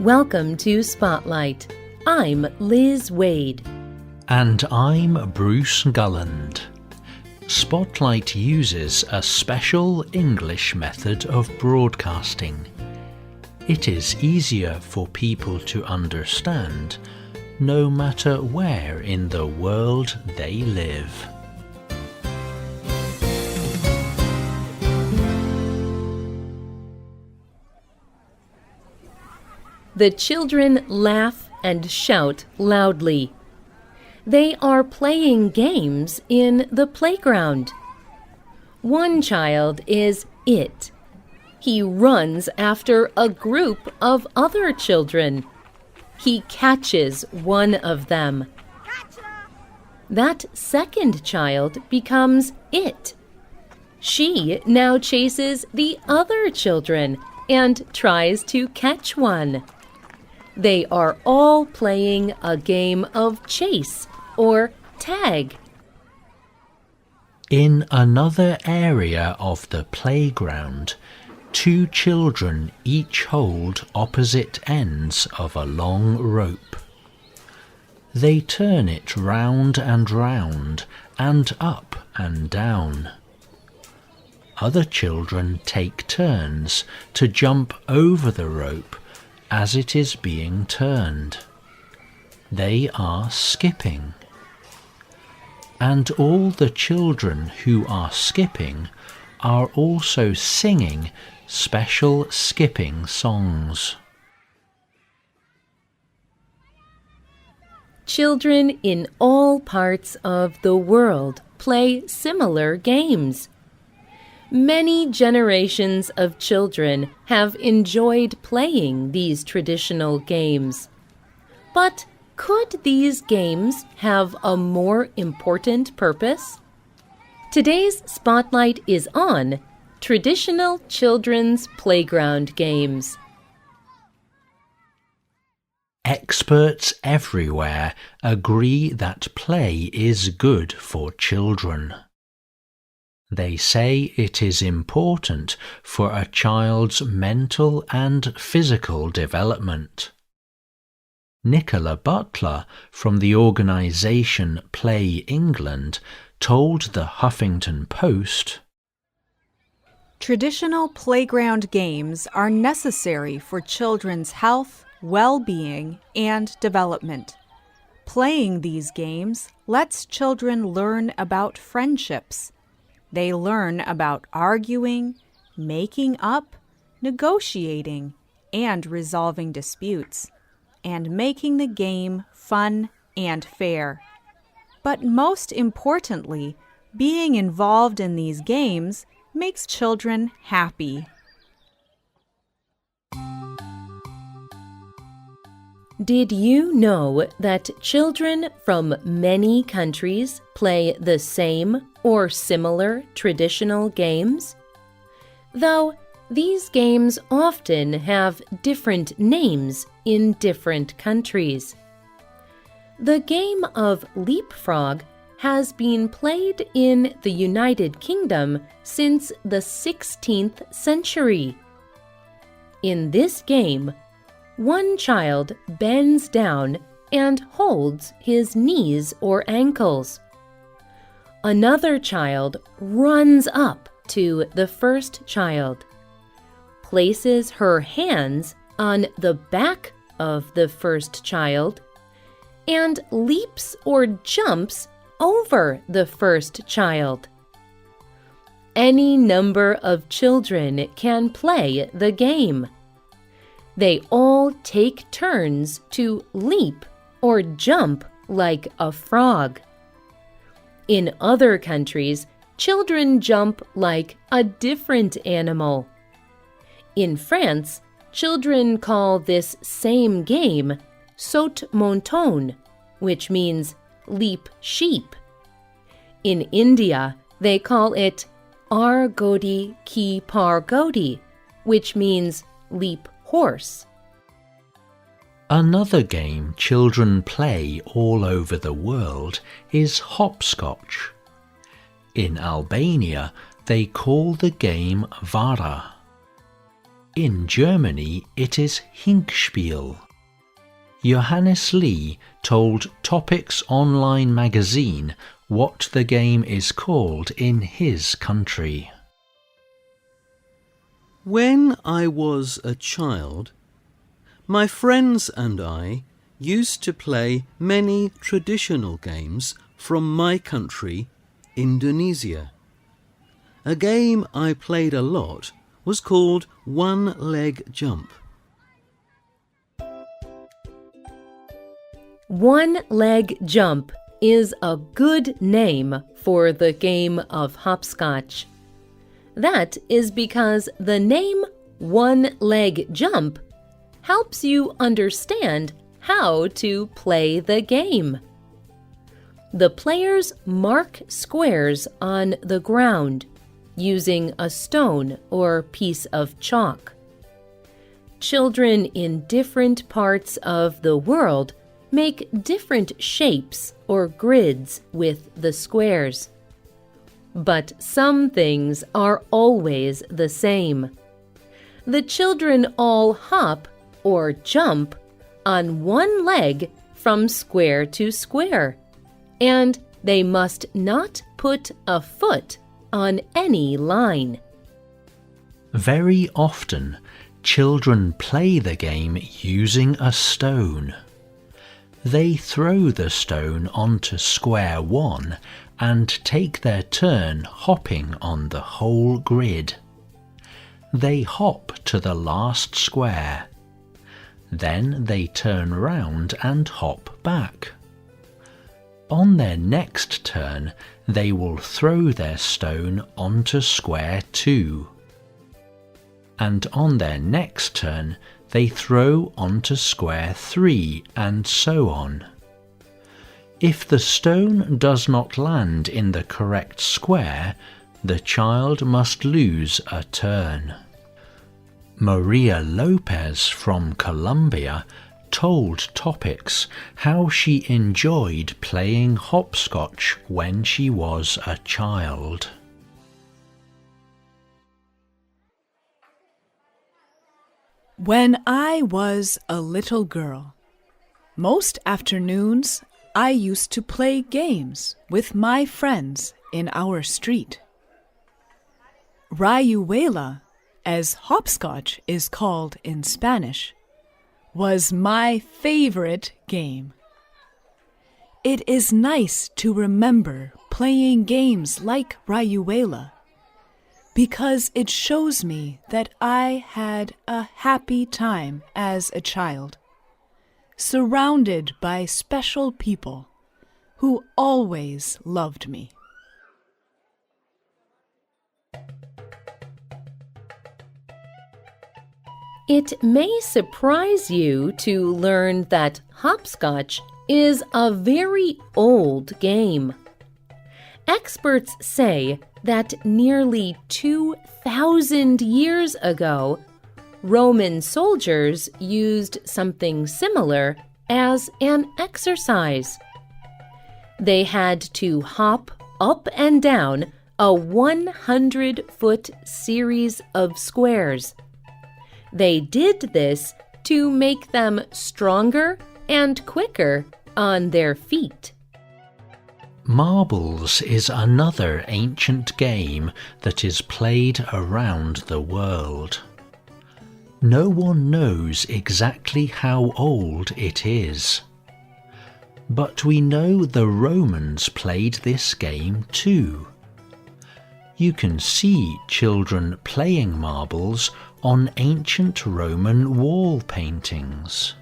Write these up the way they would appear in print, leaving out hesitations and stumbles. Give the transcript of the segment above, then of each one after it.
Welcome to Spotlight. I'm Liz Waid. And I'm Bruce Gulland. Spotlight uses a special English method of broadcasting. It is easier for people to understand, no matter where in the world they live. The children laugh and shout loudly. They are playing games in the playground. One child is it. He runs after a group of other children. He catches one of them. That second child becomes it. She now chases the other children and tries to catch one. They are all playing a game of chase or tag. In another area of the playground, two children each hold opposite ends of a long rope. They turn it round and round and up and down. Other children take turns to jump over the rope as it is being turned. They are skipping. And all the children who are skipping are also singing special skipping songs. Children in all parts of the world play similar games. Many generations of children have enjoyed playing these traditional games. But could these games have a more important purpose? Today's Spotlight is on traditional children's playground games. Experts everywhere agree that play is good for children. They say it is important for a child's mental and physical development. Nicola Butler from the organisation Play England told the Huffington Post, "Traditional playground games are necessary for children's health, well-being, and development. Playing these games lets children learn about friendships. They learn about arguing, making up, negotiating, and resolving disputes, and making the game fun and fair. But most importantly, being involved in these games makes children happy." Did you know that children from many countries play the same or similar traditional games? Though these games often have different names in different countries. The game of leapfrog has been played in the United Kingdom since the 16th century. In this game, one child bends down and holds his knees or ankles. Another child runs up to the first child, places her hands on the back of the first child, and leaps or jumps over the first child. Any number of children can play the game. They all take turns to leap or jump like a frog. In other countries, children jump like a different animal. In France, children call this same game saute mouton, which means leap sheep. In India, they call it argodi ki pargodi, which means leap horse. Another game children play all over the world is hopscotch. In Albania, they call the game vara. In Germany, it is Hinspiel. Johannes Lee told Topics Online magazine what the game is called in his country. When I was a child, my friends and I used to play many traditional games from my country, Indonesia. A game I played a lot was called one-leg jump. One-leg jump is a good name for the game of hopscotch. That is because the name one-leg jump helps you understand how to play the game. The players mark squares on the ground using a stone or piece of chalk. Children in different parts of the world make different shapes or grids with the squares. But some things are always the same. The children all hop or jump on one leg from square to square, and they must not put a foot on any line. Very often, children play the game using a stone. They throw the stone onto square 1 and take their turn hopping on the whole grid. They hop to the last square. Then they turn round and hop back. On their next turn, they will throw their stone onto square 2. And on their next turn, they throw onto square 3, and so on. If the stone does not land in the correct square, the child must lose a turn. Maria Lopez from Colombia told Topics how she enjoyed playing hopscotch when she was a child. When I was a little girl, most afternoons I used to play games with my friends in our street. Rayuela, as hopscotch is called in Spanish, was my favorite game. It is nice to remember playing games like Rayuela, because it shows me that I had a happy time as a child, surrounded by special people who always loved me. It may surprise you to learn that hopscotch is a very old game. Experts say that nearly 2,000 years ago, Roman soldiers used something similar as an exercise. They had to hop up and down a 100-foot series of squares. They did this to make them stronger and quicker on their feet. Marbles is another ancient game that is played around the world. No one knows exactly how old it is. But we know the Romans played this game too. You can see children playing marbles on ancient Roman wall paintings.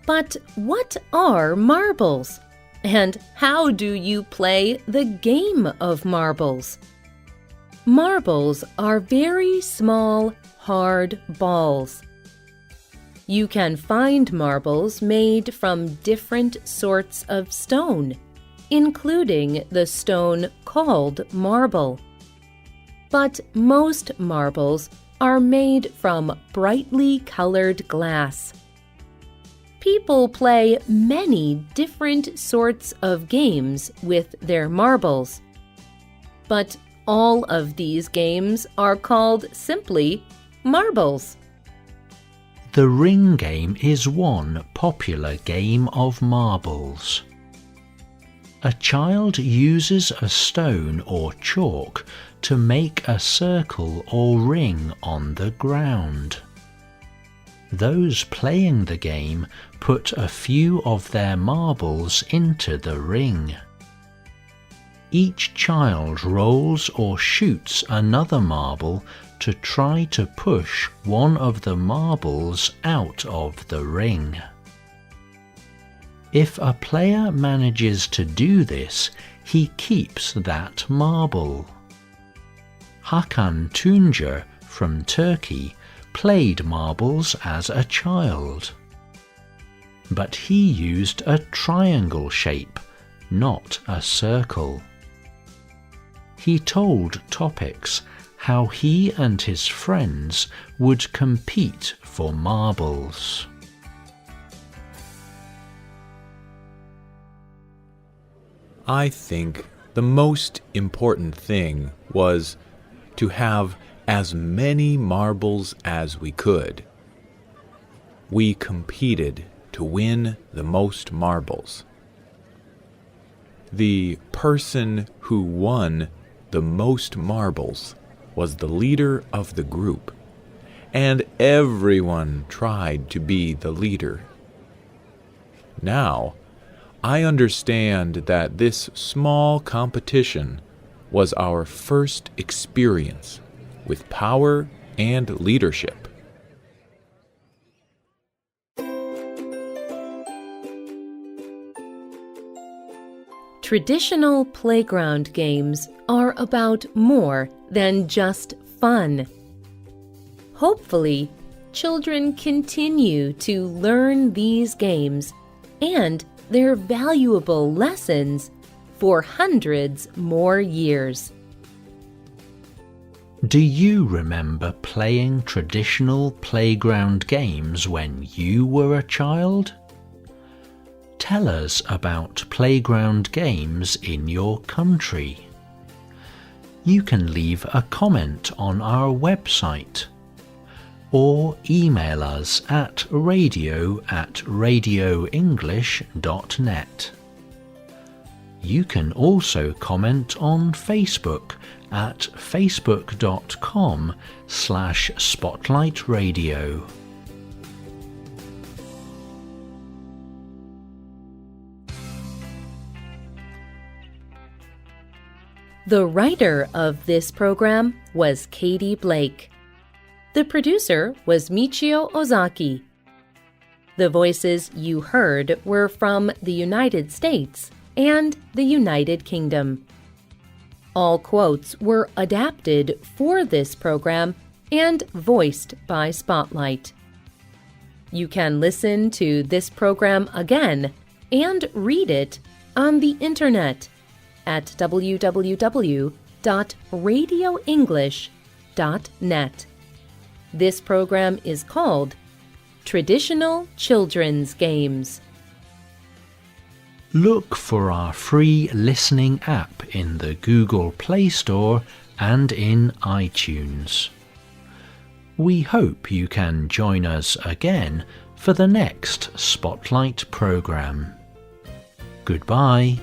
But what are marbles? And how do you play the game of marbles? Marbles are very small, hard balls. You can find marbles made from different sorts of stone, including the stone called marble. But most marbles are made from brightly colored glass. People play many different sorts of games with their marbles. But all of these games are called simply marbles. The ring game is one popular game of marbles. A child uses a stone or chalk to make a circle or ring on the ground. Those playing the game put a few of their marbles into the ring. Each child rolls or shoots another marble to try to push one of the marbles out of the ring. If a player manages to do this, he keeps that marble. Hakan Tuncer from Turkey played marbles as a child. But he used a triangle shape, not a circle. He told Topics how he and his friends would compete for marbles. I think the most important thing was to have as many marbles as we could. We competed to win the most marbles. The person who won the most marbles was the leader of the group, and everyone tried to be the leader. Now, I understand that this small competition was our first experience with power and leadership. Traditional playground games are about more than just fun. Hopefully, children continue to learn these games and their valuable lessons for hundreds more years. Do you remember playing traditional playground games when you were a child? Tell us about playground games in your country. You can leave a comment on our website or email us at radio@radioenglish.net. You can also comment on Facebook at facebook.com/spotlightradio. The writer of this program was Katie Blake. The producer was Michio Ozaki. The voices you heard were from the United States and the United Kingdom. All quotes were adapted for this program and voiced by Spotlight. You can listen to this program again and read it on the internet at www.radioenglish.net. This program is called Traditional Children's Games. Look for our free listening app in the Google Play Store and in iTunes. We hope you can join us again for the next Spotlight program. Goodbye.